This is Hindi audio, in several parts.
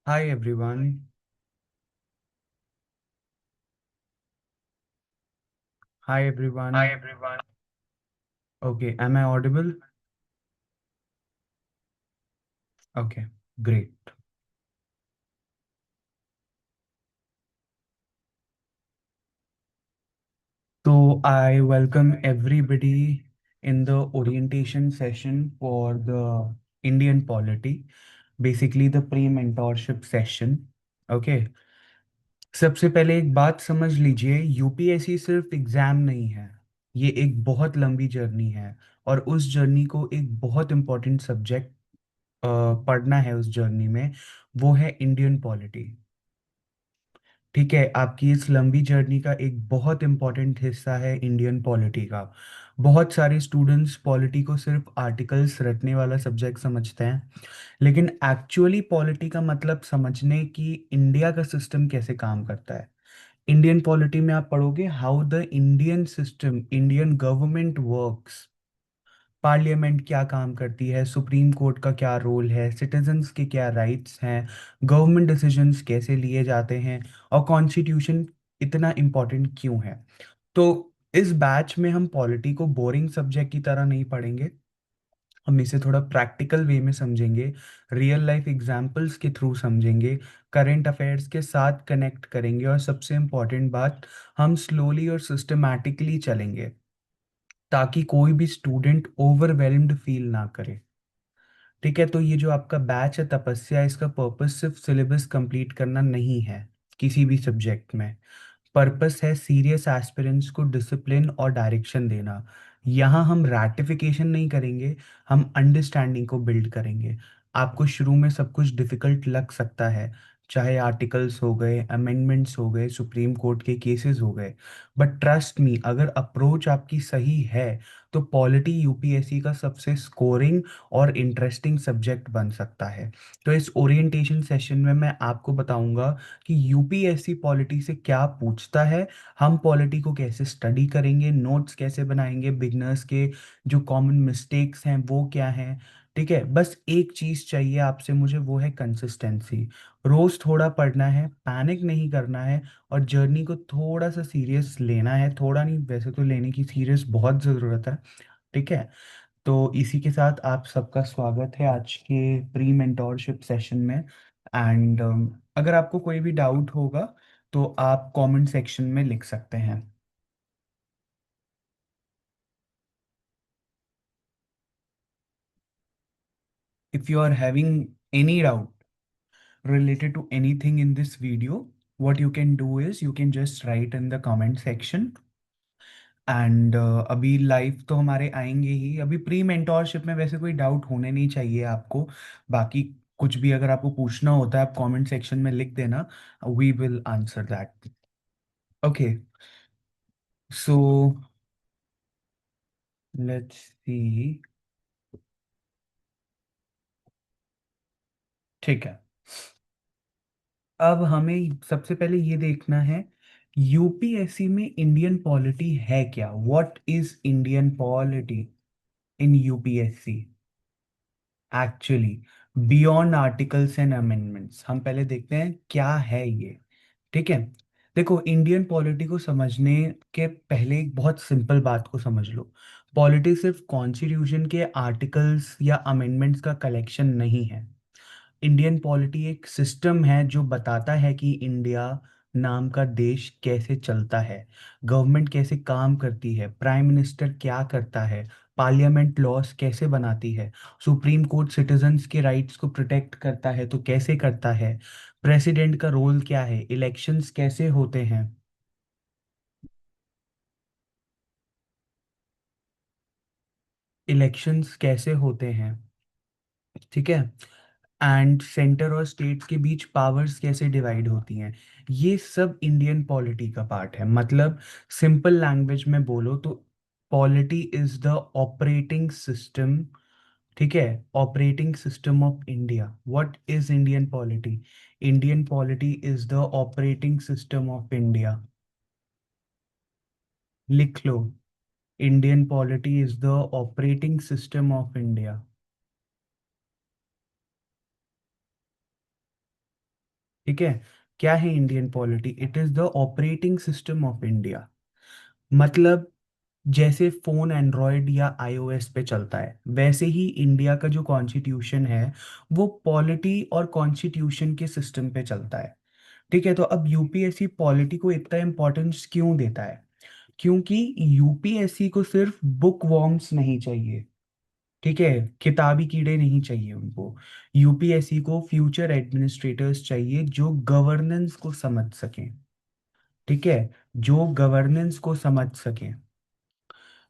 Hi everyone. Hi Hi everyone. everyone. Okay, am I audible? Okay, great. So I welcome everybody in the orientation session for the Indian polity, basically the pre-mentorship session. Okay, सबसे पहले एक बात समझ लीजिए, यूपीएससी सिर्फ एग्जाम नहीं है। ये एक बहुत लंबी जर्नी है और उस जर्नी को एक बहुत इम्पोर्टेंट सब्जेक्ट पढ़ना है उस जर्नी में। वो है इंडियन पॉलिटी। ठीक है, आपकी इस लंबी जर्नी का एक बहुत इंपॉर्टेंट हिस्सा है इंडियन पॉलिटी का। बहुत सारे स्टूडेंट्स पॉलिटी को सिर्फ आर्टिकल्स रटने वाला सब्जेक्ट समझते हैं, लेकिन एक्चुअली पॉलिटी का मतलब समझने कि इंडिया का सिस्टम कैसे काम करता है। इंडियन पॉलिटी में आप पढ़ोगे how the Indian system, Indian government works. Parliament क्या काम करती है, सुप्रीम कोर्ट का क्या रोल है, सिटीजन्स के क्या राइट्स हैं, गवर्नमेंट डिसीजंस कैसे लिए जाते हैं, और कॉन्स्टिट्यूशन इतना इम्पोर्टेंट क्यों है। तो इस बैच में हम पॉलिटी को बोरिंग सब्जेक्ट की तरह नहीं पढ़ेंगे। हम इसे थोड़ा प्रैक्टिकल वे में समझेंगे, रियल लाइफ एग्जांपल्स के थ्रू समझेंगे, करंट अफेयर्स के साथ कनेक्ट करेंगे, और सबसे इम्पोर्टेंट बात, हम स्लोली और सिस्टमैटिकली चलेंगे ताकि कोई भी स्टूडेंट ओवरवेल्म्ड फील ना करे। ठीक है, तो ये जो आपका बैच है तपस्या, इसका पर्पस सिर्फ सिलेबस कंप्लीट करना नहीं है किसी भी सब्जेक्ट में। पर्पस है सीरियस एस्पिरेंट्स को डिसिप्लिन और डायरेक्शन देना। यहाँ हम रैटिफिकेशन नहीं करेंगे, हम अंडरस्टैंडिंग को बिल्ड करेंगे। आपको शुरू में सब कुछ डिफिकल्ट लग सकता है, चाहे आर्टिकल्स हो गए, अमेंडमेंट्स हो गए, सुप्रीम कोर्ट के केसेस हो गए, बट ट्रस्ट मी, अगर अप्रोच आपकी सही है तो पॉलिटी यूपीएससी का सबसे स्कोरिंग और इंटरेस्टिंग सब्जेक्ट बन सकता है। तो इस ओरिएंटेशन सेशन में मैं आपको बताऊंगा कि यूपीएससी पॉलिटी से क्या पूछता है, हम पॉलिटी को कैसे स्टडी करेंगे, नोट्स कैसे बनाएंगे, बिगनर्स के जो कॉमन मिस्टेक्स हैं वो क्या हैं। ठीक है, बस एक चीज चाहिए आपसे मुझे, वो है कंसिस्टेंसी। रोज थोड़ा पढ़ना है, पैनिक नहीं करना है, और जर्नी को थोड़ा सा सीरियस लेना है। थोड़ा नहीं, वैसे तो लेने की सीरियस बहुत ज़रूरत है। ठीक है, तो इसी के साथ आप सबका स्वागत है आज के प्री मेंटोरशिप सेशन में। एंड अगर आपको कोई भी डाउट होगा तो आप कमेंट सेक्शन में लिख सकते हैं। If you are having any doubt related to anything in this video, what you can do is you can just write in the comment section। And अभी लाइव तो हमारे आएंगे ही, अभी प्री मेंटोरशिप में वैसे कोई डाउट होने नहीं चाहिए आपको। बाकी कुछ भी अगर आपको पूछना होता है आप कमेंट सेक्शन में लिख देना, we will answer that. Okay, so let's see. ठीक है, अब हमें सबसे पहले ये देखना है यूपीएससी में इंडियन पॉलिटी है क्या। What is Indian polity in UPSC actually, beyond articles and amendments. हम पहले देखते हैं क्या है ये। ठीक है, देखो, इंडियन पॉलिटी को समझने के पहले एक बहुत सिंपल बात को समझ लो। पॉलिटी सिर्फ कॉन्स्टिट्यूशन के आर्टिकल्स या अमेंडमेंट्स का कलेक्शन नहीं है। इंडियन पॉलिटी एक सिस्टम है जो बताता है कि इंडिया नाम का देश कैसे चलता है, गवर्नमेंट कैसे काम करती है, प्राइम मिनिस्टर क्या करता है, पार्लियामेंट लॉस कैसे बनाती है, सुप्रीम कोर्ट सिटीजन्स के राइट्स को प्रोटेक्ट करता है तो कैसे करता है, प्रेसिडेंट का रोल क्या है, इलेक्शंस कैसे होते हैं, इलेक्शंस कैसे होते हैं। ठीक है, एंड सेंटर और स्टेट्स के बीच पावर्स कैसे डिवाइड होती हैं। ये सब इंडियन पॉलिटी का पार्ट है। मतलब सिंपल लैंग्वेज में बोलो तो polity is the operating system. ठीक है, operating system of India. What is Indian polity? Indian polity is the operating system of India. लिख लो, Indian polity is the operating system of India. ठीक है। क्या है Indian polity? It is the operating system of India. मतलब जैसे फोन एंड्रॉयड या आईओएस पे चलता है, वैसे ही इंडिया का जो कॉन्स्टिट्यूशन है वो पॉलिटी और कॉन्स्टिट्यूशन के सिस्टम पे चलता है। ठीक है। तो अब यूपीएससी पॉलिटी को इतना इम्पोर्टेंस क्यों देता है? क्योंकि यूपीएससी को सिर्फ बुक वॉर्म्स नहीं चाहिए। ठीक है। किताबी कीड़े नहीं चाहिए उनको। यूपीएससी को फ्यूचर एडमिनिस्ट्रेटर्स चाहिए जो गवर्नेंस को समझ सकें। ठीक है। जो गवर्नेंस को समझ सकें।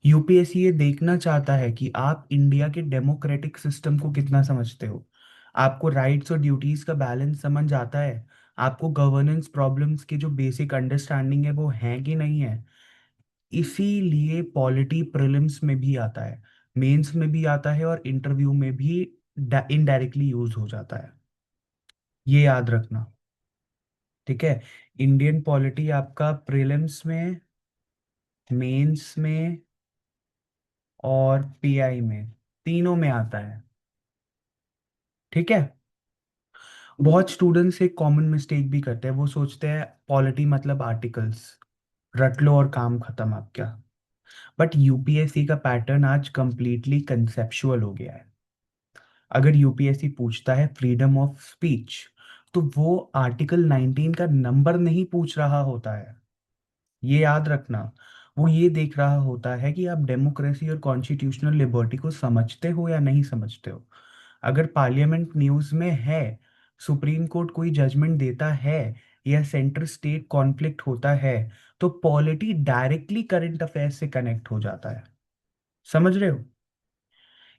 यूपीएससी ये देखना चाहता है कि आप इंडिया के डेमोक्रेटिक सिस्टम को कितना समझते हो। आपको राइट्स और ड्यूटीज का बैलेंस समझ आता है। आपको गवर्नेंस प्रॉब्लम्स के जो बेसिक अंडरस्टैंडिंग है वो है कि नहीं है। इसीलिए पॉलिटी प्रीलिम्स में भी आता है, मेंस में भी आता है और इंटरव्यू में भी इनडायरेक्टली यूज हो जाता है। ये याद रखना। ठीक है। इंडियन पॉलिटी आपका प्रीलिम्स में, मेंस में और पीआई में, तीनों में आता है। ठीक है। बहुत स्टूडेंट्स एक कॉमन मिस्टेक भी करते हैं, वो सोचते हैं पॉलिटी मतलब आर्टिकल्स, रट लो और काम खत्म आपका। बट यूपीएससी का पैटर्न आज कंप्लीटली कंसेप्चुअल हो गया है। अगर यूपीएससी पूछता है फ्रीडम ऑफ स्पीच, तो वो आर्टिकल 19 का नंबर नहीं पूछ रहा होता है। ये याद रखना। वो ये देख रहा होता है कि आप डेमोक्रेसी और कॉन्स्टिट्यूशनल लिबर्टी को समझते हो या नहीं समझते हो। अगर पार्लियामेंट न्यूज में है, सुप्रीम कोर्ट कोई जजमेंट देता है या सेंटर स्टेट कॉन्फ्लिक्ट होता है, तो पॉलिटी डायरेक्टली करंट अफेयर्स से कनेक्ट हो जाता है। समझ रहे हो?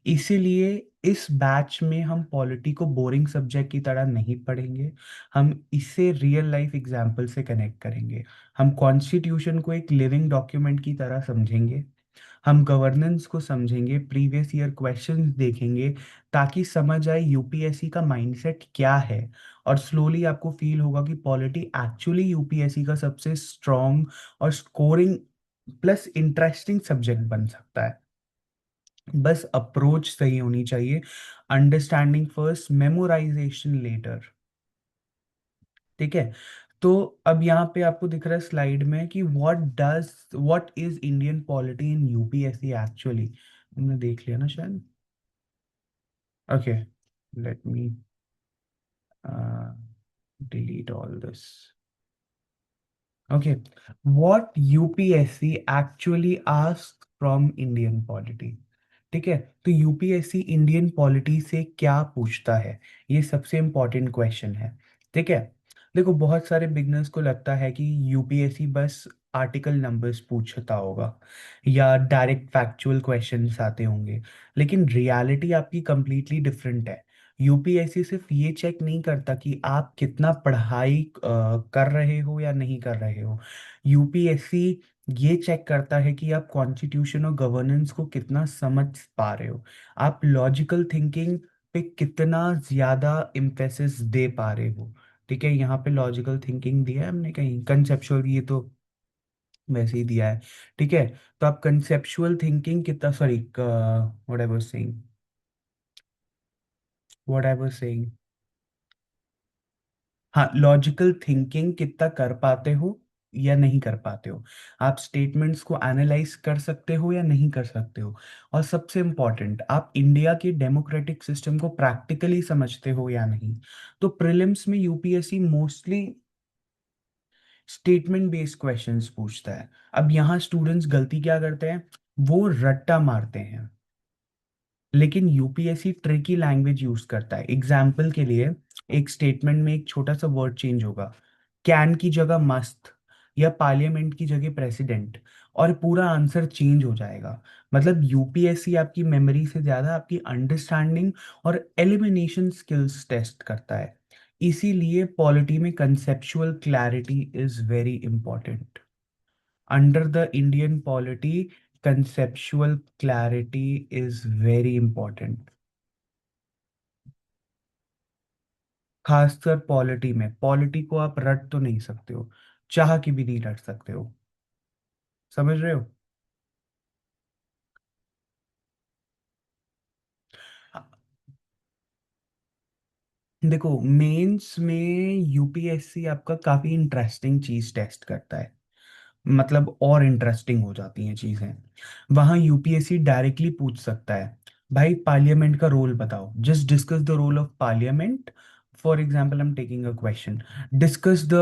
इसीलिए इस बैच में हम पॉलिटी को बोरिंग सब्जेक्ट की तरह नहीं पढ़ेंगे। हम इसे रियल लाइफ एग्जाम्पल से कनेक्ट करेंगे। हम कॉन्स्टिट्यूशन को एक लिविंग डॉक्यूमेंट की तरह समझेंगे। हम गवर्नेंस को समझेंगे, प्रीवियस ईयर क्वेश्चंस देखेंगे, ताकि समझ आए यूपीएससी का माइंडसेट क्या है। और स्लोली आपको फील होगा कि पॉलिटी एक्चुअली यूपीएससी का सबसे स्ट्रॉन्ग और स्कोरिंग प्लस इंटरेस्टिंग सब्जेक्ट बन सकता है। बस अप्रोच सही होनी चाहिए। Understanding first, memorisation later. ठीक है। तो अब यहाँ पे आपको दिख रहा है स्लाइड में कि what is Indian polity in UPSC actually. हमने देख लिया ना शायद। Okay, let me delete all this. Okay, what UPSC actually asks from Indian polity? ठीक है। तो यूपीएससी इंडियन पॉलिटी से क्या पूछता है, ये सबसे इम्पोर्टेंट क्वेश्चन है। ठीक है। देखो, बहुत सारे बिगनर्स को लगता है कि यूपीएससी बस आर्टिकल नंबर्स पूछता होगा या डायरेक्ट फैक्चुअल क्वेश्चंस आते होंगे। लेकिन रियलिटी आपकी कंप्लीटली डिफरेंट है। यूपीएससी सिर्फ ये चेक नहीं करता कि आप कितना पढ़ाई कर रहे हो या नहीं कर रहे हो। यूपीएससी ये चेक करता है कि आप कॉन्स्टिट्यूशन और गवर्नेंस को कितना समझ पा रहे हो। आप लॉजिकल थिंकिंग पे कितना ज्यादा इम्फेसिस दे पा रहे हो। ठीक है। यहाँ पे लॉजिकल थिंकिंग दिया है हमने, कहीं कंसेप्चुअल ये तो वैसे ही दिया है। ठीक है। तो आप कंसेप्चुअल थिंकिंग कितना, sorry, what I was saying, what I was saying, हाँ, लॉजिकल थिंकिंग कितना कर पाते हो या नहीं कर पाते हो। आप स्टेटमेंट्स को एनालाइज कर सकते हो या नहीं कर सकते हो। और सबसे इम्पोर्टेंट, आप इंडिया के डेमोक्रेटिक सिस्टम को प्रैक्टिकली समझते हो या नहीं। तो प्रीलिम्स में UPSC mostly statement based questions पूछता है। अब यहाँ स्टूडेंट्स गलती क्या करते हैं, वो रट्टा मारते हैं। लेकिन यूपीएससी ट्रिकी लैंग्वेज यूज करता है। एग्जाम्पल के लिए, एक स्टेटमेंट में एक छोटा सा वर्ड चेंज होगा, कैन की जगह मस्त या पार्लियामेंट की जगह प्रेसिडेंट, और पूरा आंसर चेंज हो जाएगा। मतलब यूपीएससी आपकी मेमोरी से ज्यादा आपकी अंडरस्टैंडिंग और एलिमिनेशन स्किल्स टेस्ट करता है। इसीलिए पॉलिटी में conceptual clarity is very important. under the Indian polity, conceptual clarity is very important. खासकर पॉलिटी में, पॉलिटी को आप रट तो नहीं सकते हो, चाह के भी नहीं रट सकते हो। समझ रहे हो? देखो, मेंस में यूपीएससी आपका काफी इंटरेस्टिंग चीज टेस्ट करता है। मतलब और इंटरेस्टिंग हो जाती हैं चीजें। वहां यूपीएससी डायरेक्टली पूछ सकता है, भाई पार्लियामेंट का रोल बताओ, just discuss the role of parliament. For example, I am taking a question, discuss the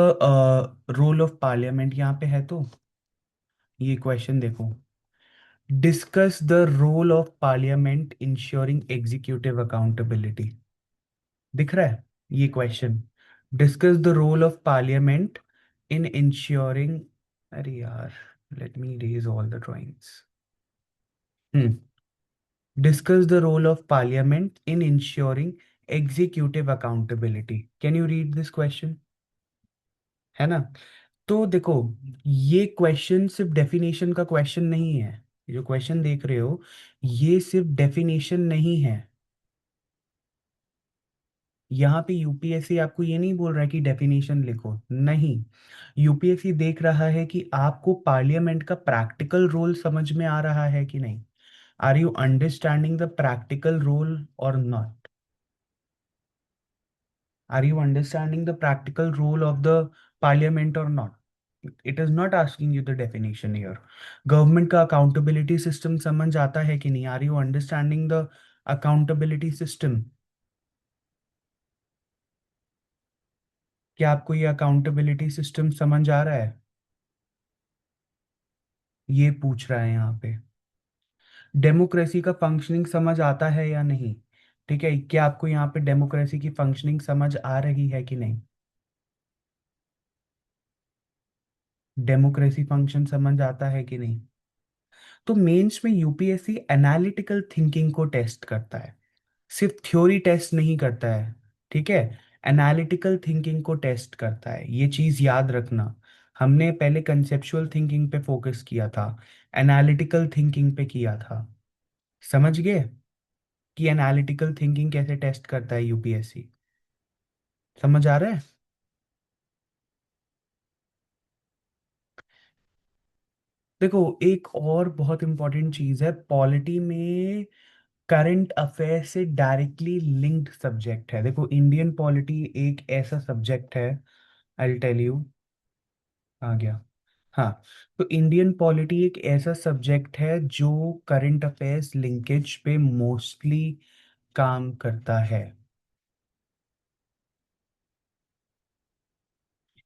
role of parliament, यहाँ पे है तो ये क्वेश्चन देखो, discuss the role of parliament ensuring executive accountability. दिख रहा है ये question? Discuss the role of parliament in ensuring, अरे यार, let me erase all the drawings. Hmm discuss the role of parliament in ensuring executive accountability. Can you read this question? है ना? तो देखो, ये क्वेश्चन सिर्फ डेफिनेशन का क्वेश्चन नहीं है। ये जो क्वेश्चन देख रहे हो, ये सिर्फ डेफिनेशन नहीं है। यहाँ पे यूपीएससी आपको ये नहीं बोल रहा है कि डेफिनेशन लिखो, नहीं। यूपीएससी देख रहा है कि आपको पार्लियामेंट का प्रैक्टिकल रोल समझ में आ रहा है कि नहीं। Are you understanding the practical role or not? Are you understanding the practical role of the parliament or not? It is not asking you the definition here. Government का अकाउंटेबिलिटी सिस्टम समझ आता है कि नहीं? Are you understanding the accountability system? क्या आपको ये अकाउंटेबिलिटी सिस्टम समझ आ रहा है? ये पूछ रहा है यहाँ पे। डेमोक्रेसी का फंक्शनिंग समझ आता है या नहीं? ठीक है, क्या आपको यहाँ पे डेमोक्रेसी की फंक्शनिंग समझ आ रही है कि नहीं? डेमोक्रेसी फंक्शन समझ आता है कि नहीं? तो मेंस में यूपीएससी एनालिटिकल थिंकिंग को टेस्ट करता है, सिर्फ थ्योरी टेस्ट नहीं करता है। ठीक है, एनालिटिकल थिंकिंग को टेस्ट करता है, ये चीज याद रखना। हमने पहले कंसेप्चुअल थिंकिंग पे फोकस किया था, एनालिटिकल थिंकिंग पे किया था। समझ गए कि एनालिटिकल थिंकिंग कैसे टेस्ट करता है यूपीएससी? समझ आ रहा है? देखो, एक और बहुत इंपॉर्टेंट चीज है पॉलिटी में, करंट अफेयर से डायरेक्टली लिंक्ड सब्जेक्ट है। देखो, इंडियन पॉलिटी एक ऐसा सब्जेक्ट है, आई टेल यू। आ गया? हाँ। तो इंडियन पॉलिटी एक ऐसा सब्जेक्ट है जो करंट अफेयर्स लिंकेज पे मोस्टली काम करता है।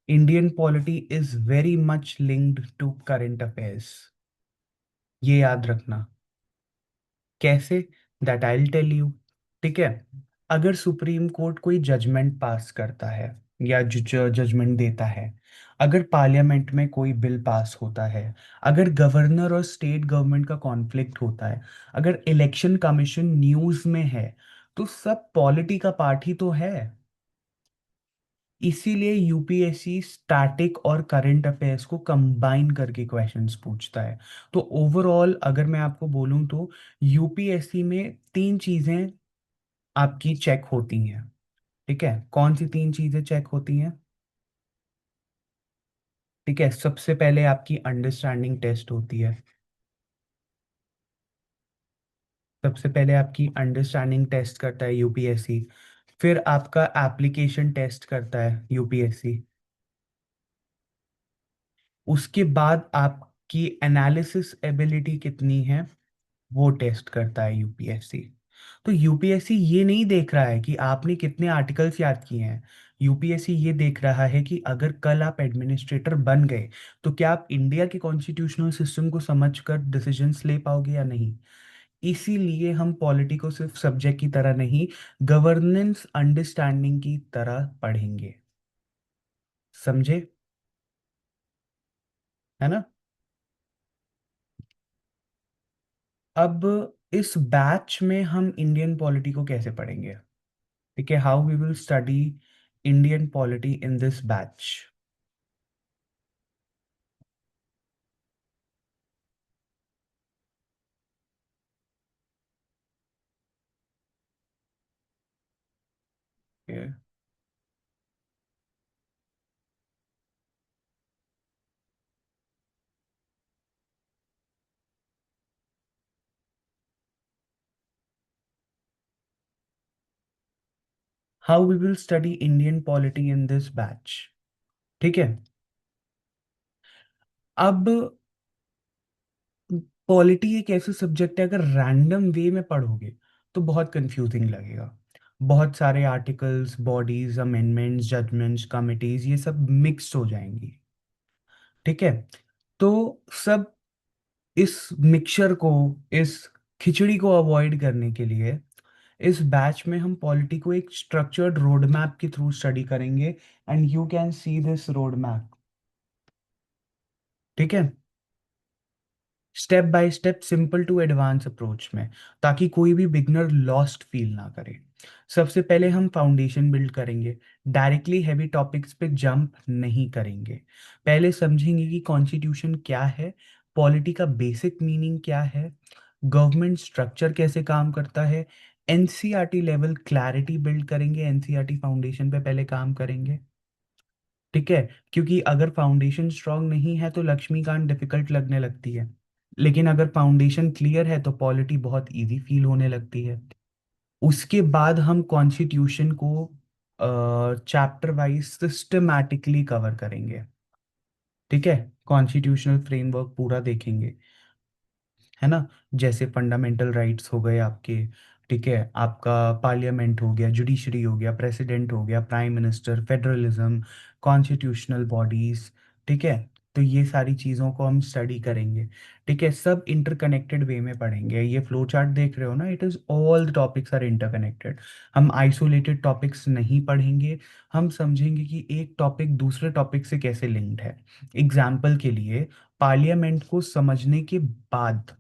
Indian polity is very much linked to current affairs, ये याद रखना। कैसे? That I will tell you. ठीक है, अगर सुप्रीम कोर्ट कोई जजमेंट पास करता है या जजमेंट देता है, अगर पार्लियामेंट में कोई बिल पास होता है, अगर गवर्नर और स्टेट गवर्नमेंट का कॉन्फ्लिक्ट होता है, अगर इलेक्शन कमीशन न्यूज में है, तो सब पॉलिटी का पार्ट ही तो है। इसीलिए यूपीएससी स्टैटिक और करंट अफेयर्स को कंबाइन करके क्वेश्चंस पूछता है। तो ओवरऑल अगर मैं आपको बोलूं तो यूपीएससी में तीन चीजें आपकी चेक होती हैं। ठीक है, कौन सी तीन चीजें चेक होती हैं? ठीक है, सबसे पहले आपकी अंडरस्टैंडिंग टेस्ट होती है। सबसे पहले आपकी अंडरस्टैंडिंग टेस्ट करता है यूपीएससी। फिर आपका एप्लीकेशन टेस्ट करता है यूपीएससी। उसके बाद आपकी एनालिसिस एबिलिटी कितनी है, वो टेस्ट करता है यूपीएससी। तो यूपीएससी ये नहीं देख रहा है कि आपने कितने आर्टिकल्स याद किए हैं। यूपीएससी ये देख रहा है कि अगर कल आप एडमिनिस्ट्रेटर बन गए, तो क्या आप इंडिया के कॉन्स्टिट्यूशनल सिस्टम को समझकर डिसीजंस ले पाओगे या नहीं। इसीलिए हम पॉलिटी को सिर्फ सब्जेक्ट की तरह नहीं, गवर्नेंस अंडरस्टैंडिंग की तरह पढ़ेंगे। समझे? है ना? अब इस बैच में हम इंडियन पॉलिटी को कैसे पढ़ेंगे? ठीक है, how we will study Indian polity in this batch. How we will study Indian polity in this batch. ठीक है। अब पॉलिटी एक ऐसा सब्जेक्ट है, अगर रैंडम वे में पढ़ोगे तो बहुत कंफ्यूजिंग लगेगा। बहुत सारे articles, bodies, amendments, judgements, committees, ये सब मिक्स हो जाएंगी। ठीक है। तो सब इस मिक्सचर को, इस खिचड़ी को अवॉइड करने के लिए इस बैच में हम पॉलिटी को एक स्ट्रक्चर्ड रोड मैप के थ्रू स्टडी करेंगे। And you can see this road map. ठीक है। Step by step, simple to advance approach में, ताकि कोई भी बिगनर लॉस्ट फील ना करे। सबसे पहले हम फाउंडेशन बिल्ड करेंगे। डायरेक्टली हैवी टॉपिक्स पे जंप नहीं करेंगे। पहले समझेंगे कि कॉन्स्टिट्यूशन क्या है, पॉलिटी का बेसिक मीनिंग क्या है, गवर्नमेंट स्ट्रक्चर कैसे काम करता है। एनसीईआरटी लेवल क्लैरिटी बिल्ड करेंगे, एनसीईआरटी फाउंडेशन पे पहले काम करेंगे। ठीक है। क्योंकि अगर फाउंडेशन स्ट्रांग नहीं है तो लक्ष्मीकांत डिफिकल्ट लगने लगती है, लेकिन अगर फाउंडेशन क्लियर है तो पॉलिटी बहुत इजी फील होने लगती है। उसके बाद हम कॉन्स्टिट्यूशन को चैप्टर वाइज सिस्टमैटिकली कवर करेंगे। ठीक है। कॉन्स्टिट्यूशनल फ्रेमवर्क पूरा देखेंगे, है ना। जैसे फंडामेंटल राइट्स हो गए आपके। ठीक है। आपका पार्लियामेंट हो गया, जुडिशरी हो गया, प्रेसिडेंट हो गया, prime minister, federalism, constitutional bodies. ठीक है। तो ये सारी चीज़ों को हम स्टडी करेंगे। ठीक है। सब इंटरकनेक्टेड वे में पढ़ेंगे। ये फ्लो चार्ट देख रहे हो ना, it is all the topics are interconnected. हम आइसोलेटेड टॉपिक्स नहीं पढ़ेंगे। हम समझेंगे कि एक टॉपिक दूसरे टॉपिक से कैसे लिंक्ड है। एग्जाम्पल के लिए, पार्लियामेंट को समझने के बाद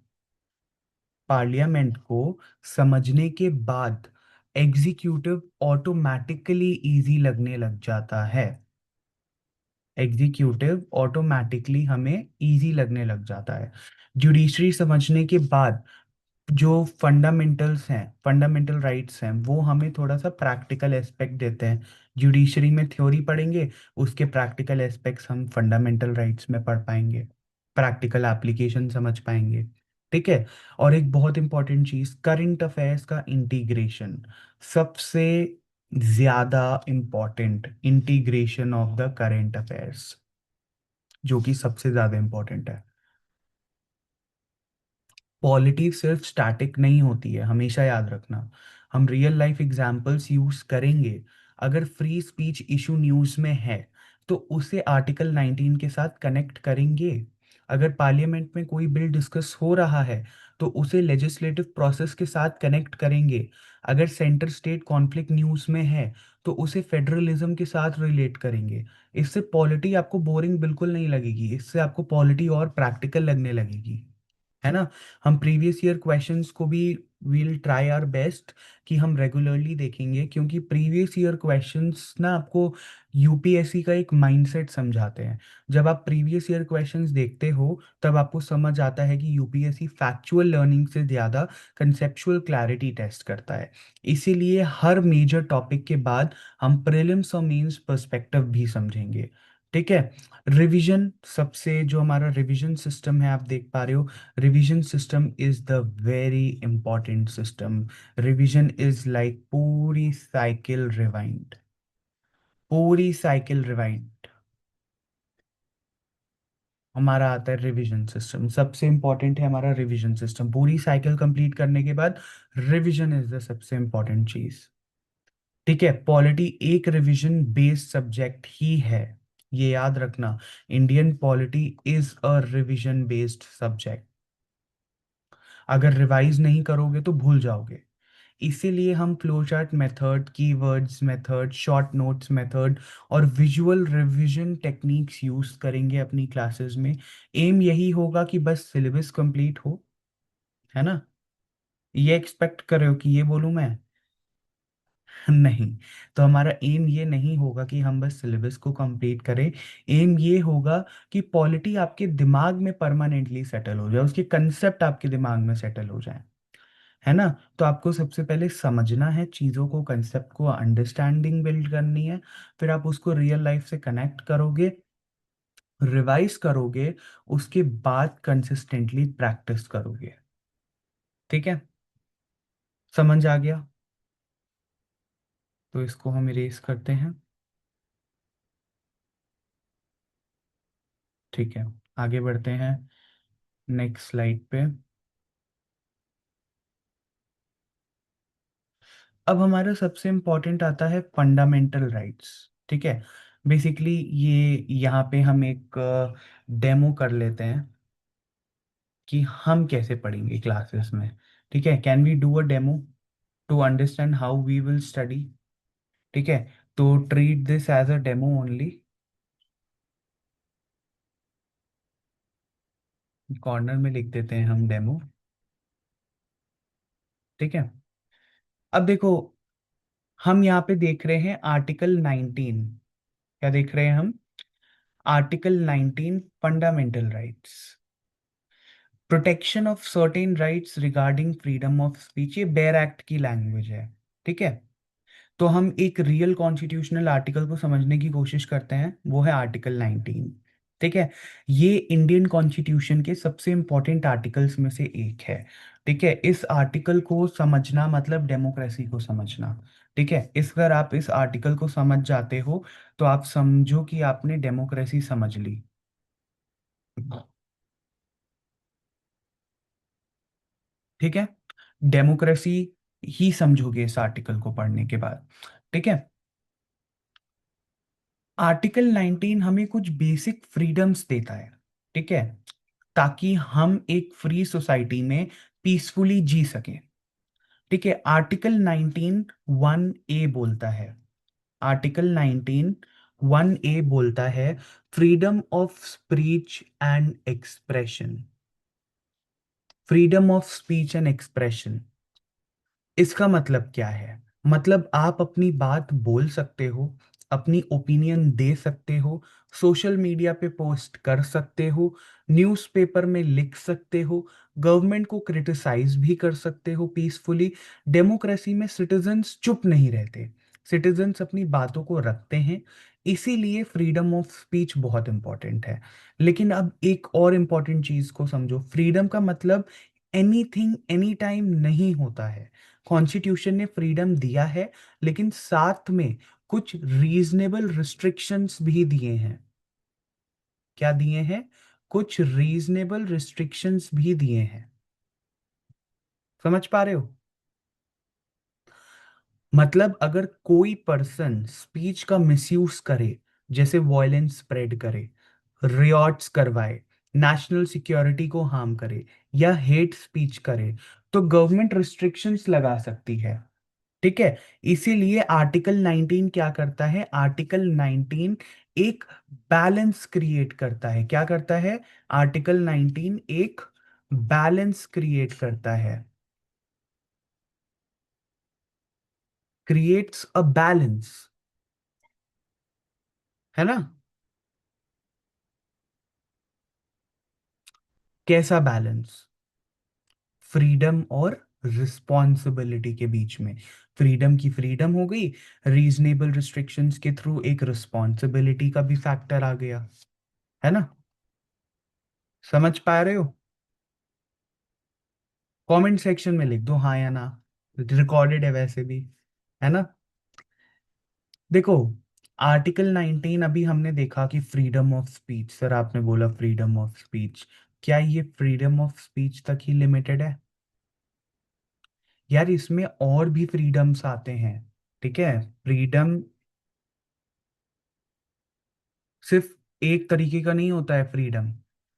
पार्लियामेंट को समझने के बाद एग्जीक्यूटिव ऑटोमेटिकली इजी लगने लग जाता है। एग्जीक्यूटिव ऑटोमेटिकली हमें इजी लगने लग जाता है। जुडिशरी समझने के बाद जो फंडामेंटल्स हैं, फंडामेंटल राइट्स हैं, वो हमें थोड़ा सा प्रैक्टिकल एस्पेक्ट देते हैं। जुडिशरी में थ्योरी पढ़ेंगे, उसके प्रैक्टिकल एस्पेक्ट्स हम फंडामेंटल राइट्स में पढ़ पाएंगे, प्रैक्टिकल एप्लीकेशन समझ पाएंगे। ठीक है। और एक बहुत इंपॉर्टेंट चीज, करंट अफेयर्स का इंटीग्रेशन, सबसे ज्यादा important, integration of the current affairs, जो कि सबसे ज्यादा इंपॉर्टेंट है। पॉलिटी सिर्फ स्टैटिक नहीं होती है, हमेशा याद रखना। हम रियल लाइफ एग्जांपल्स यूज करेंगे। अगर फ्री स्पीच इशू न्यूज़ में है तो उसे आर्टिकल 19 के साथ कनेक्ट करेंगे। अगर पार्लियामेंट में कोई बिल डिस्कस हो रहा है तो उसे लेजिस्लेटिव प्रोसेस के साथ कनेक्ट करेंगे। अगर सेंटर स्टेट कॉन्फ्लिक्ट न्यूज़ में है तो उसे फेडरलिज्म के साथ रिलेट करेंगे। इससे पॉलिटी आपको बोरिंग बिल्कुल नहीं लगेगी, इससे आपको पॉलिटी और प्रैक्टिकल लगने लगेगी, है ना। हम प्रीवियस ईयर क्वेश्चंस को भी विल ट्राई आवर बेस्ट कि हम रेगुलरली देखेंगे, क्योंकि प्रीवियस ईयर क्वेश्चंस ना आपको यूपीएससी का एक माइंडसेट समझाते हैं। जब आप प्रीवियस ईयर क्वेश्चंस देखते हो तब आपको समझ आता है कि यूपीएससी फैक्चुअल लर्निंग से ज़्यादा कंसेप्चुअल क्लैरिटी टेस्ट करता है। इसीलिए हर मेजर टॉपिक के बाद हम प्रीलिम्स और मेंस पर्सपेक्टिव भी समझेंगे। ठीक है। रिवीजन, सबसे जो हमारा रिवीजन सिस्टम है आप देख पा रहे हो, revision system is the very important system. Revision is like पूरी साइकिल रिवाइंड, पूरी साइकिल रिवाइंड हमारा आता है। रिवीजन सिस्टम सबसे इंपॉर्टेंट है, हमारा रिवीजन सिस्टम पूरी साइकिल कंप्लीट करने के बाद रिवीजन इज द सबसे इंपॉर्टेंट चीज। ठीक है। पॉलिटी एक रिवीजन बेस्ड सब्जेक्ट ही है, ये याद रखना। Indian polity is a revision based subject. अगर रिवाइज नहीं करोगे तो भूल जाओगे। इसीलिए हम flowchart method, keywords method, short notes method और विजुअल रिवीजन टेक्निक्स यूज करेंगे अपनी क्लासेस में। एम यही होगा कि बस सिलेबस कंप्लीट हो, है ना। ये एक्सपेक्ट कर रहे हो कि ये बोलूं मैं? नहीं। तो हमारा एम ये नहीं होगा कि हम बस सिलेबस को कंप्लीट करें। एम ये होगा कि पॉलिटी आपके दिमाग में परमानेंटली सेटल हो जाए, उसके कंसेप्ट आपके दिमाग में सेटल हो जाए, है ना। तो आपको सबसे पहले समझना है चीज़ों को, कंसेप्ट को, अंडरस्टैंडिंग बिल्ड करनी है। फिर आप उसको रियल लाइफ से कनेक्ट करोगे, रिवाइज करोगे, उसके बाद कंसिस्टेंटली प्रैक्टिस करोगे। ठीक है। समझ आ गया? तो इसको हम इरेज करते हैं। ठीक है, आगे बढ़ते हैं नेक्स्ट स्लाइड पे। अब हमारा सबसे इम्पोर्टेंट आता है फंडामेंटल राइट्स। ठीक है, बेसिकली ये यहाँ पे हम एक डेमो कर लेते हैं कि हम कैसे पढ़ेंगे क्लासेस में। ठीक है, can we do a demo to understand how we will study. ठीक है, तो treat this as a demo only. Corner में लिख देते हैं हम डेमो। ठीक है, अब देखो, हम यहाँ पे देख रहे हैं आर्टिकल 19। क्या देख रहे हैं हम? Article 19 fundamental rights, protection of certain rights regarding freedom of speech. ये बेयर एक्ट की लैंग्वेज है। ठीक है, तो हम एक रियल कॉन्स्टिट्यूशनल आर्टिकल को समझने की कोशिश करते हैं, वो है आर्टिकल 19। ठीक है, ये इंडियन कॉन्स्टिट्यूशन के सबसे इंपॉर्टेंट आर्टिकल्स में से एक है। ठीक है, इस आर्टिकल को समझना मतलब डेमोक्रेसी को समझना। ठीक है, इस अगर आप इस आर्टिकल को समझ जाते हो तो आप समझो कि आपने डेमोक्रेसी समझ ली। ठीक है, डेमोक्रेसी ही समझोगे इस आर्टिकल को पढ़ने के बाद। ठीक है, आर्टिकल 19 हमें कुछ बेसिक फ्रीडम्स देता है। ठीक है, ताकि हम एक फ्री सोसाइटी में पीसफुली जी सके। ठीक है, आर्टिकल 19 1 ए बोलता है, आर्टिकल 19 1 ए बोलता है, freedom of speech and expression. Freedom of speech and expression, इसका मतलब क्या है? मतलब आप अपनी बात बोल सकते हो, अपनी ओपिनियन दे सकते हो, सोशल मीडिया पे पोस्ट कर सकते हो, न्यूज़पेपर में लिख सकते हो, गवर्नमेंट को क्रिटिसाइज भी कर सकते हो पीसफुली। डेमोक्रेसी में सिटीजन्स चुप नहीं रहते, सिटीजन्स अपनी बातों को रखते हैं। इसीलिए फ्रीडम ऑफ स्पीच बहुत इंपॉर्टेंट है। लेकिन अब एक और इंपॉर्टेंट चीज को समझो, फ्रीडम का मतलब एनीथिंग एनी टाइम नहीं होता है। कॉन्स्टिट्यूशन ने फ्रीडम दिया है, लेकिन साथ में कुछ रीजनेबल रिस्ट्रिक्शंस भी दिए हैं। क्या दिए हैं? कुछ रीजनेबल रिस्ट्रिक्शंस भी दिए हैं। समझ पा रहे हो? मतलब अगर कोई पर्सन स्पीच का मिसयूज करे, जैसे वॉयलेंस स्प्रेड करे, रियॉट्स करवाए, नेशनल सिक्योरिटी को हार्म करे या हेट स्पीच करे, तो गवर्नमेंट रिस्ट्रिक्शंस लगा सकती है। ठीक है, इसीलिए आर्टिकल 19 क्या करता है? आर्टिकल 19 एक बैलेंस क्रिएट करता है। क्या करता है? आर्टिकल 19 एक बैलेंस क्रिएट करता है, क्रिएट्स अ बैलेंस, है ना? कैसा बैलेंस? फ्रीडम और रिस्पॉन्सिबिलिटी के बीच में। फ्रीडम की फ्रीडम हो गई, रीजनेबल रिस्ट्रिक्शंस के थ्रू एक रिस्पॉन्सिबिलिटी का भी फैक्टर आ गया, है ना? समझ पा रहे हो? कमेंट सेक्शन में लिख दो हाँ या ना, रिकॉर्डेड है वैसे भी, है ना? देखो, आर्टिकल 19 अभी हमने देखा कि फ्रीडम ऑफ स्पीच, सर आपने बोला फ्रीडम ऑफ स्पीच, क्या ये फ्रीडम ऑफ स्पीच तक ही लिमिटेड है? यार इसमें और भी फ्रीडम्स आते हैं। ठीक है, फ्रीडम सिर्फ एक तरीके का नहीं होता है फ्रीडम।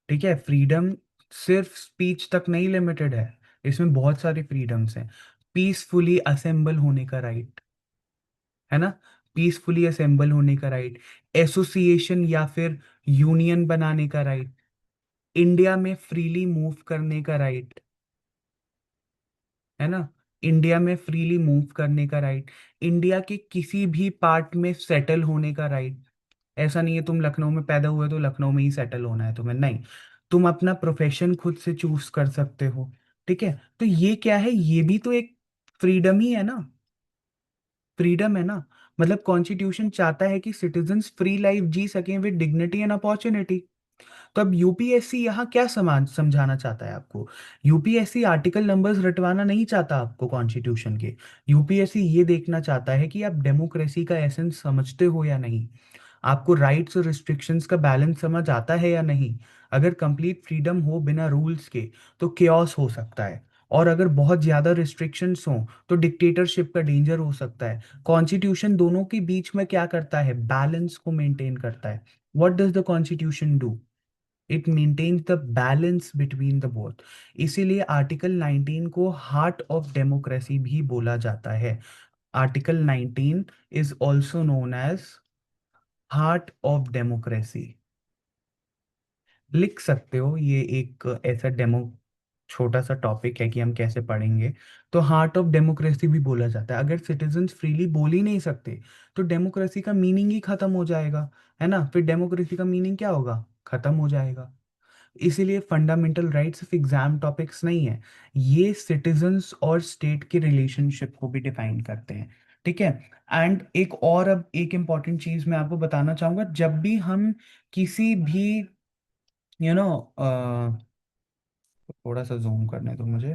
ठीक है, फ्रीडम सिर्फ स्पीच तक नहीं लिमिटेड है, इसमें बहुत सारी फ्रीडम्स हैं। पीसफुली असेंबल होने का राइट, है ना? पीसफुली असेंबल होने का राइट, एसोसिएशन या फिर यूनियन बनाने का राइट, इंडिया में फ्रीली मूव करने का राइट, है ना? इंडिया में फ्रीली मूव करने का राइट, इंडिया के किसी भी पार्ट में सेटल होने का राइट। ऐसा नहीं है तुम लखनऊ में पैदा हुए तो लखनऊ में ही सेटल होना है तुम्हें, नहीं। तुम अपना प्रोफेशन खुद से चूज कर सकते हो। ठीक है, तो ये क्या है? ये भी तो एक फ्रीडम ही है ना, फ्रीडम है ना। मतलब कॉन्स्टिट्यूशन चाहता है कि सिटीजन्स फ्री लाइफ जी सकें विद डिग्निटी एंड अपॉर्चुनिटी। तो अब यूपीएससी यहाँ क्या समान समझाना चाहता है आपको? यूपीएससी आर्टिकल नंबर्स रटवाना नहीं चाहता आपको कॉन्स्टिट्यूशन के। यूपीएससी ये देखना चाहता है कि आप डेमोक्रेसी का एसेंस समझते हो या नहीं, आपको राइट्स और रिस्ट्रिक्शंस का बैलेंस समझ आता है या नहीं। अगर कंप्लीट फ्रीडम हो बिना रूल्स के तो केओस हो सकता है, और अगर बहुत ज्यादा रिस्ट्रिक्शंस हो तो डिक्टेटरशिप का डेंजर हो सकता है। कॉन्स्टिट्यूशन दोनों के बीच में क्या करता है? बैलेंस को मेंटेन करता है। What does the constitution do? It maintains the balance between the both. इसीलिए आर्टिकल 19 को हार्ट ऑफ डेमोक्रेसी भी बोला जाता है। Article 19 is also known as heart of democracy. लिख सकते हो, ये एक ऐसा डेमो छोटा सा टॉपिक है कि हम कैसे पढ़ेंगे। तो हार्ट ऑफ डेमोक्रेसी भी बोला जाता है। अगर सिटीजन्स फ्रीली बोल ही नहीं सकते तो डेमोक्रेसी का मीनिंग ही खत्म हो जाएगा, है ना? फिर डेमोक्रेसी का मीनिंग क्या होगा? खत्म हो जाएगा। इसीलिए फंडामेंटल राइट्स सिर्फ एग्जाम टॉपिक्स नहीं है, ये सिटीजन्स और स्टेट के रिलेशनशिप को भी डिफाइन करते हैं। ठीक है। एंड एक और, अब एक इम्पॉर्टेंट चीज मैं आपको बताना चाहूंगा। जब भी हम किसी भी यू नो थोड़ा सा जूम करने दो मुझे।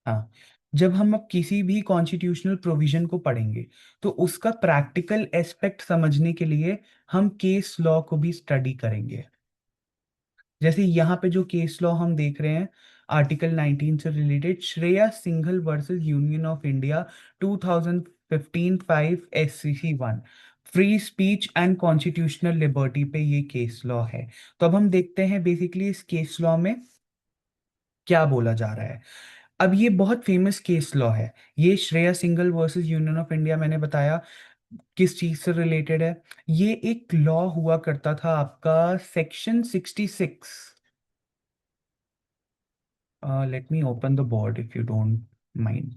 हाँ, जब हम अब किसी भी कॉन्स्टिट्यूशनल प्रोविजन को पढ़ेंगे तो उसका प्रैक्टिकल एस्पेक्ट समझने के लिए हम केस लॉ को भी स्टडी करेंगे। जैसे यहाँ पे जो केस लॉ हम देख रहे हैं आर्टिकल 19 से related, Shreya Singhal versus union of India 2015 5 SCC 1, free speech and constitutional liberty पे ये केस लॉ है। तो अब हम देखते हैं बेसिकली इस केस लॉ में क्या बोला जा रहा है। अब ये बहुत फेमस केस लॉ है। ये Shreya Singhal versus union of India, मैंने बताया किस चीज से रिलेटेड है। ये एक लॉ हुआ करता था आपका section 66। Let me open the board if you don't mind.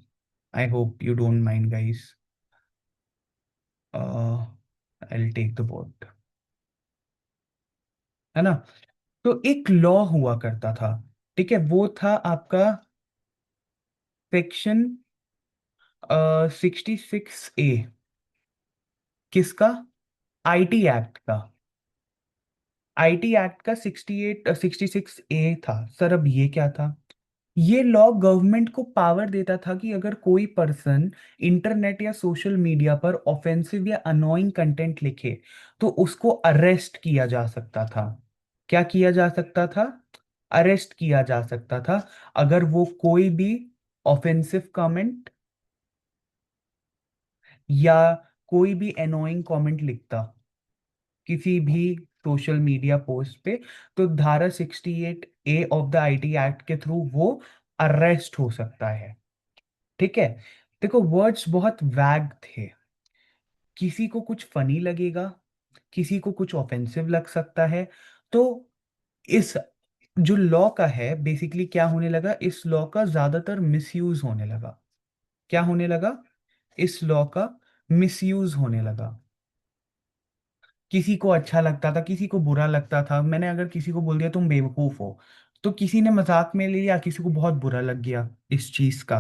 I hope you don't mind, guys. Uh, I'll take the board. है ना? तो एक लॉ हुआ करता था, ठीक है, वो था आपका सेक्शन 66A। किसका? आईटी एक्ट का। आईटी एक्ट का 66A था। सर अब ये क्या था? ये लॉ गवर्नमेंट को पावर देता था कि अगर कोई पर्सन इंटरनेट या सोशल मीडिया पर ऑफेंसिव या अनोइंग कंटेंट लिखे तो उसको अरेस्ट किया जा सकता था। क्या किया जा सकता था? अरेस्ट किया जा सकता था अगर वो कोई भी ऑफेंसिव कमेंट या कोई भी अनोइंग कमेंट लिखता किसी भी सोशल मीडिया पोस्ट पे। तो धारा 68A of the IT act के थ्रू वो अरेस्ट हो सकता है। ठीक है। देखो, वर्ड्स बहुत वैग थे। किसी को कुछ फनी लगेगा, किसी को कुछ ऑफेंसिव लग सकता है। तो इस जो लॉ का है बेसिकली क्या होने लगा, इस लॉ का ज्यादातर मिसयूज होने लगा। क्या होने लगा? इस लॉ का मिसयूज होने लगा। किसी को अच्छा लगता था, किसी को बुरा लगता था। मैंने अगर किसी को बोल दिया तुम बेवकूफ हो, तो किसी ने मजाक में ले लिया, किसी को बहुत बुरा लग गया इस चीज का।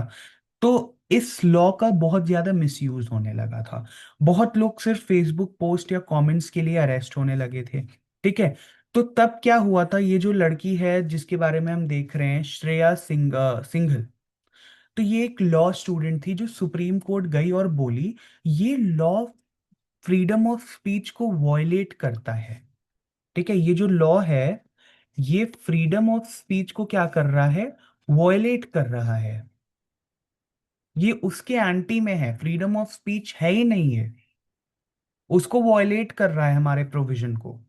तो इस लॉ का बहुत ज्यादा मिसयूज होने लगा था। बहुत लोग सिर्फ फेसबुक पोस्ट या कमेंट्स के लिए अरेस्ट होने लगे थे। ठीक है। तो तब क्या हुआ था, ये जो लड़की है जिसके बारे में हम देख रहे हैं, श्रेया सिंघल, तो ये एक लॉ स्टूडेंट थी जो सुप्रीम कोर्ट गई और बोली ये लॉ फ्रीडम ऑफ स्पीच को वॉयलेट करता है। ठीक है, ये जो लॉ है ये फ्रीडम ऑफ स्पीच को क्या कर रहा है? वॉयलेट कर रहा है। ये उसके एंटी में है, फ्रीडम ऑफ स्पीच है ही नहीं है, उसको वॉयलेट कर रहा है हमारे प्रोविजन को।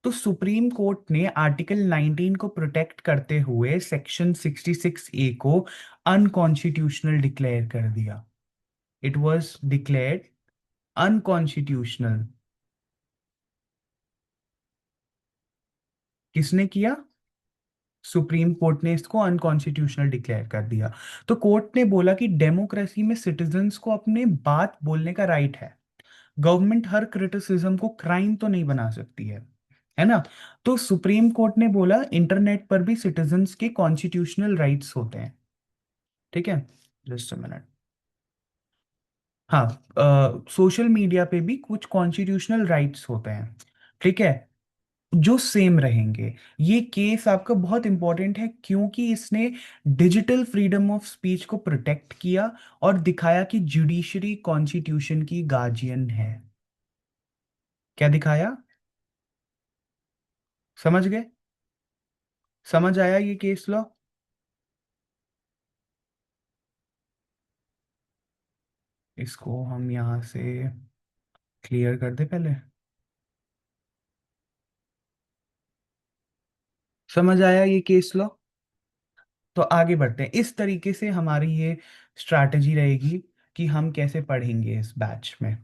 तो सुप्रीम कोर्ट ने आर्टिकल 19 को प्रोटेक्ट करते हुए सेक्शन 66A को अनकॉन्स्टिट्यूशनल डिक्लेयर कर दिया। It was declared unconstitutional. किसने किया? सुप्रीम कोर्ट ने इसको अनकॉन्स्टिट्यूशनल डिक्लेयर कर दिया। तो कोर्ट ने बोला कि डेमोक्रेसी में सिटीजन्स को अपने बात बोलने का राइट है। गवर्नमेंट हर क्रिटिसिज्म को क्राइम तो नहीं बना सकती है ना? तो सुप्रीम कोर्ट ने बोला इंटरनेट पर भी सिटीजन्स के कॉन्स्टिट्यूशनल राइट्स होते हैं। ठीक है। Just a minute. हाँ, सोशल मीडिया पे भी कुछ कॉन्स्टिट्यूशनल राइट्स होते हैं। ठीक है। जो सेम रहेंगे। ये केस आपका बहुत इंपॉर्टेंट है क्योंकि इसने डिजिटल फ्रीडम ऑफ स्पीच को प्रोटेक्ट किया और दिखाया कि जुडिशरी कॉन्स्टिट्यूशन की गार्जियन है। क्या दिखाया? समझ गए? समझ आया ये केस लॉ? इसको हम यहां से क्लियर कर दे पहले। समझ आया ये केस लॉ? तो आगे बढ़ते हैं। इस तरीके से हमारी ये स्ट्रैटेजी रहेगी कि हम कैसे पढ़ेंगे इस बैच में।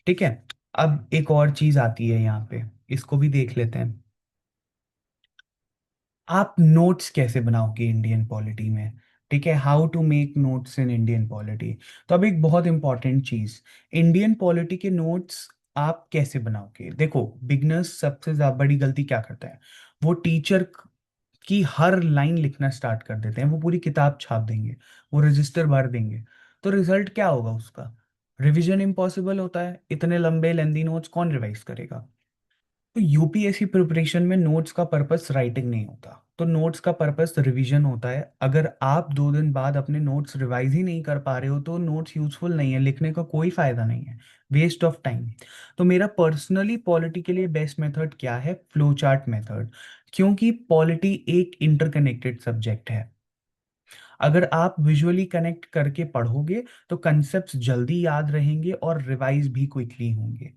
ठीक है। अब एक और चीज आती है यहाँ पे, इसको भी देख लेते हैं। आप नोट्स कैसे बनाओगे इंडियन पॉलिटी में? ठीक है, how to make notes in Indian polity. तो अब एक बहुत इंपॉर्टेंट चीज, इंडियन पॉलिटी के नोट्स आप कैसे बनाओगे? देखो, बिगनर्स सबसे ज्यादा बड़ी गलती क्या करता है, वो टीचर की हर लाइन लिखना स्टार्ट कर देते हैं, वो पूरी किताब छाप देंगे, वो रजिस्टर भर देंगे। तो रिजल्ट क्या होगा उसका? रिवीजन इम्पॉसिबल होता है, इतने लंबे लेंदी नोट्स कौन रिवाइज करेगा? तो यूपीएससी प्रिपरेशन में नोट्स का पर्पस राइटिंग नहीं होता, तो नोट्स का पर्पस रिवीजन होता है। अगर आप 2 दिन बाद अपने नोट्स रिवाइज ही नहीं कर पा रहे हो तो नोट्स यूजफुल नहीं है, लिखने का कोई फायदा नहीं है, वेस्ट ऑफ टाइम। तो मेरा पर्सनली पॉलिटी के लिए बेस्ट मेथड क्या है? Flow chart method. क्योंकि पॉलिटी एक इंटरकनेक्टेड सब्जेक्ट है। अगर आप विजुअली कनेक्ट करके पढ़ोगे तो कंसेप्ट्स जल्दी याद रहेंगे और रिवाइज भी क्विकली होंगे।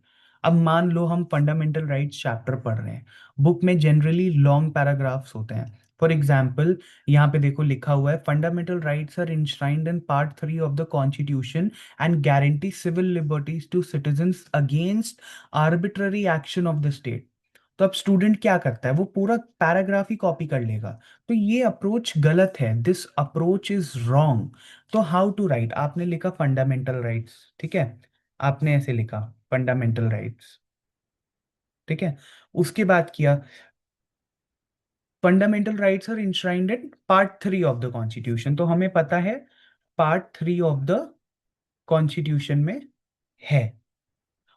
अब मान लो हम फंडामेंटल राइट्स चैप्टर पढ़ रहे हैं, बुक में जनरली लॉन्ग पैराग्राफ्स होते हैं। फॉर एग्जाम्पल, यहाँ पे देखो लिखा हुआ है, fundamental rights are enshrined in part 3 of the constitution and guarantee civil liberties to citizens against arbitrary action of the state. तो अब स्टूडेंट क्या करता है, वो पूरा पैराग्राफ ही कॉपी कर लेगा। तो ये अप्रोच गलत है, दिस अप्रोच इज रॉन्ग। तो हाउ टू राइट, आपने लिखा फंडामेंटल राइट्स, ठीक है, आपने ऐसे लिखा फंडामेंटल राइट्स, ठीक है। उसके बाद किया, fundamental rights are enshrined in part 3 of the constitution, तो हमें पता है पार्ट 3 ऑफ द कॉन्स्टिट्यूशन में है।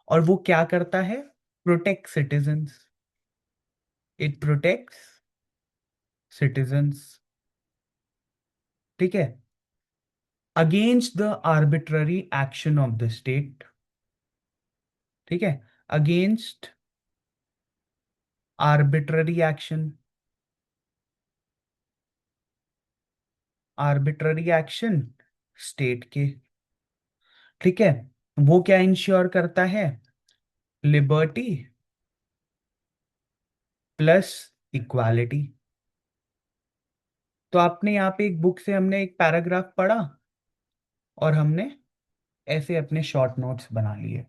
और वो क्या करता है? Protect citizens, it protects citizens, ठीक है, against the arbitrary action of the state, ठीक है, against arbitrary action, arbitrary action state के, ठीक है। वो क्या इंश्योर करता है? Liberty plus equality. तो आपने यहाँ पे एक बुक से हमने एक पैराग्राफ पढ़ा और हमने ऐसे अपने शॉर्ट नोट्स बना लिए।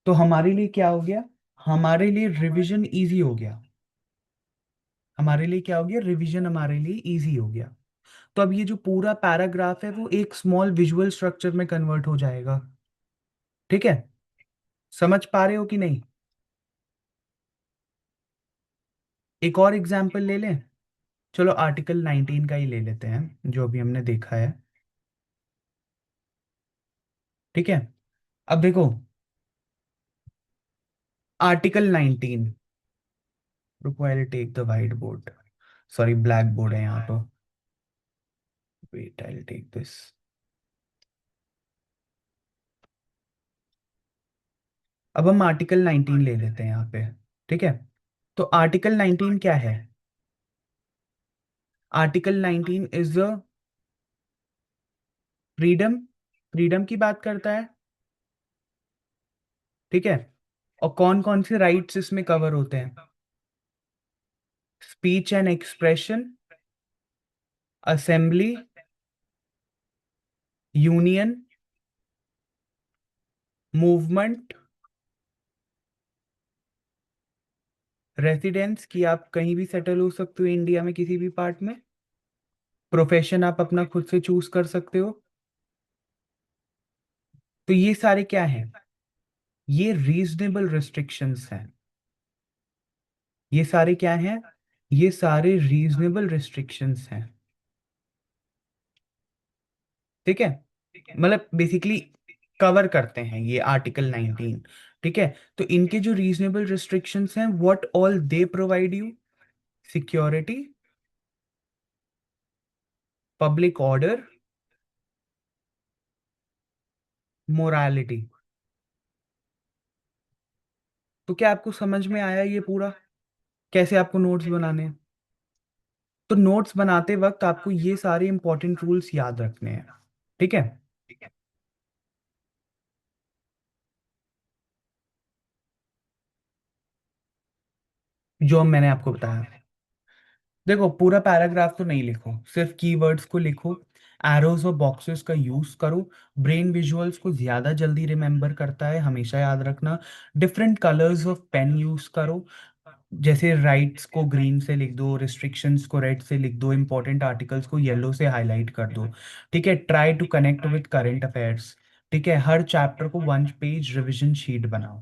तो हमारे लिए क्या हो गया? हमारे लिए रिवीजन इजी हो गया। हमारे लिए क्या हो गया? रिवीजन हमारे लिए इजी हो गया। तो अब ये जो पूरा पैराग्राफ है वो एक स्मॉल विजुअल स्ट्रक्चर में कन्वर्ट हो जाएगा। ठीक है, समझ पा रहे हो कि नहीं? एक और एग्जाम्पल ले लें। चलो आर्टिकल 19 का ही ले लेते हैं जो अभी हमने देखा है। ठीक है, अब देखो आर्टिकल 19, रुको I take the white board, sorry black board है यहाँ तो, वेट आई टेक दिस। अब हम आर्टिकल 19 ले लेते हैं यहाँ पे। ठीक है, तो आर्टिकल 19 क्या है? Article 19 is the freedom, freedom की बात करता है। ठीक है, और कौन कौन से राइट्स इसमें कवर होते हैं? Speech and expression, assembly, union, movement, residence की आप कहीं भी सेटल हो सकते हो इंडिया में किसी भी पार्ट में, प्रोफेशन आप अपना खुद से चूज कर सकते हो। तो ये सारे क्या हैं? ये रीजनेबल रिस्ट्रिक्शंस हैं। ये सारे क्या हैं? ये सारे रीजनेबल रिस्ट्रिक्शंस हैं। ठीक है, मतलब बेसिकली कवर करते हैं ये आर्टिकल 19। ठीक है, तो इनके जो रीजनेबल रिस्ट्रिक्शंस हैं, what all they provide you? Security, public order, morality. तो क्या आपको समझ में आया ये पूरा, कैसे आपको नोट्स बनाने हैं? तो नोट्स बनाते वक्त आपको ये सारे इंपॉर्टेंट रूल्स याद रखने हैं। ठीक है। जो मैंने आपको बताया, देखो पूरा पैराग्राफ तो नहीं लिखो, सिर्फ कीवर्ड्स को लिखो। एरोज और बॉक्सेस का यूज करो। ब्रेन विजुअल्स को ज्यादा जल्दी रिमेंबर करता है, हमेशा याद रखना। Different colours of pen use करो। जैसे राइट्स को ग्रीन से लिख दो, रिस्ट्रिक्शंस को रेड से लिख दो, इंपॉर्टेंट आर्टिकल्स को येलो से हाईलाइट कर दो। ठीक है, try to connect with current affairs. ठीक है, हर चैप्टर को 1 पेज रिवीजन शीट बनाओ।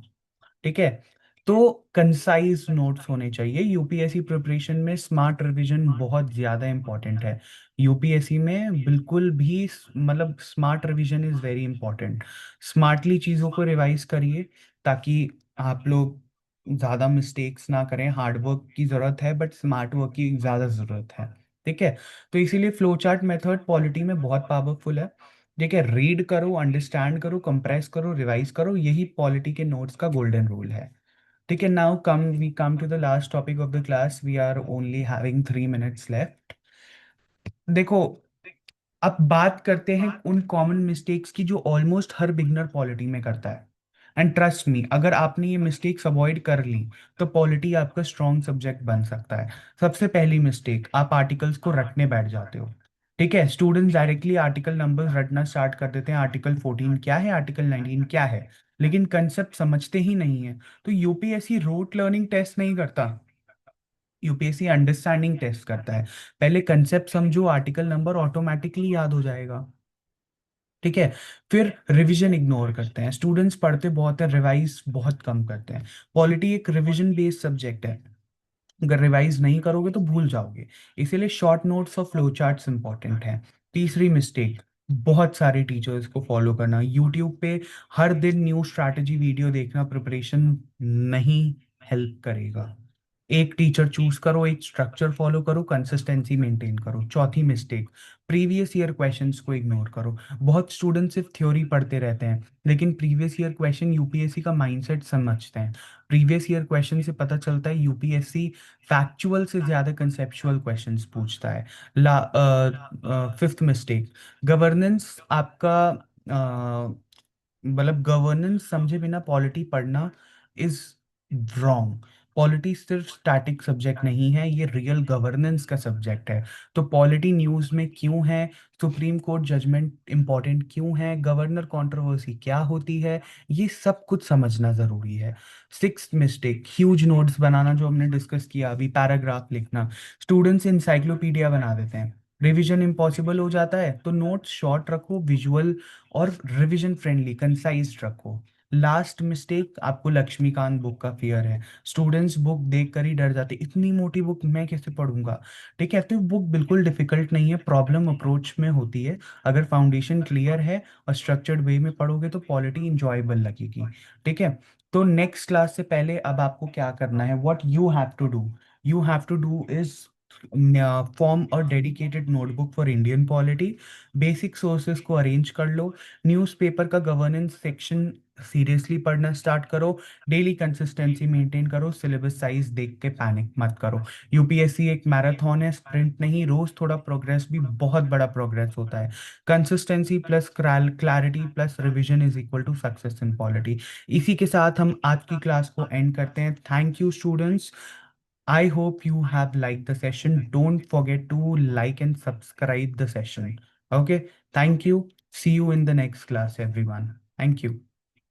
ठीक है, तो कंसाइज नोट्स होने चाहिए। यूपीएससी प्रिपरेशन में स्मार्ट रिवीजन बहुत ज्यादा इंपॉर्टेंट है। यूपीएससी में बिल्कुल भी मतलब smart revision is very important. Smartly चीजों को रिवाइज करिए, ताकि आप लोग ज्यादा मिस्टेक्स ना करें। हार्ड वर्क की जरूरत है, बट स्मार्ट वर्क की ज्यादा जरूरत है। ठीक है, तो इसीलिए फ्लो चार्ट मेथड पॉलिटी में बहुत पावरफुल है। ठीक है, रीड करो, अंडरस्टैंड करो, कंप्रेस करो, रिवाइज करो, यही पॉलिटी के नोट्स का गोल्डन रूल है। ठीक है, now come to the last topic of the class, we are only having 3 minutes left. देखो, अब बात करते हैं उन कॉमन मिस्टेक्स की जो ऑलमोस्ट हर बिगनर पॉलिटी में करता है। एंड ट्रस्ट मी, अगर आपने ये मिस्टेक्स अवॉइड कर ली, तो पॉलिटी आपका स्ट्रॉन्ग सब्जेक्ट बन सकता है। सबसे पहली मिस्टेक, आप आर्टिकल्स को रटने बैठ जाते हो। ठीक है, स्टूडेंट्स डायरेक्टली आर्टिकल नंबर रटना स्टार्ट कर देते हैं, आर्टिकल 14 क्या है, आर्टिकल 19 क्या है, लेकिन कंसेप्ट समझते ही नहीं है। तो यूपीएससी रोट लर्निंग टेस्ट नहीं करता, यूपीएससी अंडरस्टैंडिंग टेस्ट करता है। पहले कंसेप्ट समझो, आर्टिकल नंबर ऑटोमेटिकली याद हो जाएगा। ठीक है, फिर रिवीजन इग्नोर करते हैं स्टूडेंट्स, पढ़ते बहुत है, रिवाइज बहुत कम करते हैं। पॉलिटी एक रिवीजन बेस्ड सब्जेक्ट है, अगर रिवाइज नहीं करोगे तो भूल जाओगे। इसीलिए शॉर्ट नोट्स और फ्लो चार्ट्स इंपॉर्टेंट हैं। तीसरी मिस्टेक, बहुत सारे टीचर्स को फॉलो करना यूट्यूब पे। हर दिन न्यू स्ट्रैटेजी वीडियो देखना प्रिपरेशन नहीं हेल्प करेगा। एक टीचर चूज करो, एक स्ट्रक्चर फॉलो करो, कंसिस्टेंसी मेंटेन करो। चौथी मिस्टेक, प्रीवियस ईयर क्वेश्चंस को इग्नोर करो। बहुत स्टूडेंट सिर्फ थ्योरी पढ़ते रहते हैं, लेकिन प्रीवियस ईयर क्वेश्चन यूपीएससी का माइंडसेट समझते हैं। प्रीवियस ईयर क्वेश्चन से पता चलता है यूपीएससी फैक्चुअल से ज्यादा कंसेप्चुअल क्वेश्चंस पूछता है। ला फिफ्थ मिस्टेक, गवर्नेंस आपका मतलब गवर्नेंस समझे बिना पॉलिटी पढ़ना इज रॉन्ग। पॉलिटी सिर्फ स्टैटिक सब्जेक्ट नहीं है, ये रियल गवर्नेंस का सब्जेक्ट है। तो पॉलिटी न्यूज़ में क्यों है, सुप्रीम कोर्ट जजमेंट इंपॉर्टेंट क्यों है, गवर्नर कंट्रोवर्सी क्या होती है, ये सब कुछ समझना ज़रूरी है। सिक्स मिस्टेक, ह्यूज नोट्स बनाना, जो हमने डिस्कस किया अभी, पैराग्राफ लिखना। स्टूडेंट्स इंसाइक्लोपीडिया बना देते हैं, रिवीजन इम्पॉसिबल हो जाता है। तो नोट्स शॉर्ट रखो, विजुअल और रिवीजन फ्रेंडली कंसाइज रखो। लास्ट मिस्टेक, आपको लक्ष्मीकांत बुक का फियर है। स्टूडेंट्स बुक देख कर ही डर जाते, इतनी मोटी बुक मैं कैसे पढ़ूंगा। ठीक है, तो बुक बिल्कुल डिफिकल्ट नहीं है, प्रॉब्लम अप्रोच में होती है। अगर फाउंडेशन क्लियर है और स्ट्रक्चर्ड वे में पढ़ोगे तो पॉलिटी इंजॉयबल लगेगी। ठीक है, तो नेक्स्ट क्लास से पहले अब आपको क्या करना है, what you have to do, you have to do is form or dedicated notebook for Indian polity. Basic sources को अरेंज कर लो। न्यूज़पेपर का गवर्नेंस सेक्शन सीरियसली पढ़ना स्टार्ट करो। डेली कंसिस्टेंसी मेंटेन करो, सिलेबस साइज देख के पैनिक मत करो। यूपीएससी एक मैराथन है, स्प्रिंट नहीं। रोज थोड़ा प्रोग्रेस भी बहुत बड़ा प्रोग्रेस होता है। Consistency plus clarity plus revision is equal to success in polity. इसी के साथ हम आज की क्लास को एंड करते हैं। Thank you students, I hope you have liked the session. Don't forget to like and subscribe the session. Okay, thank you. See you in the next class, everyone. Thank you.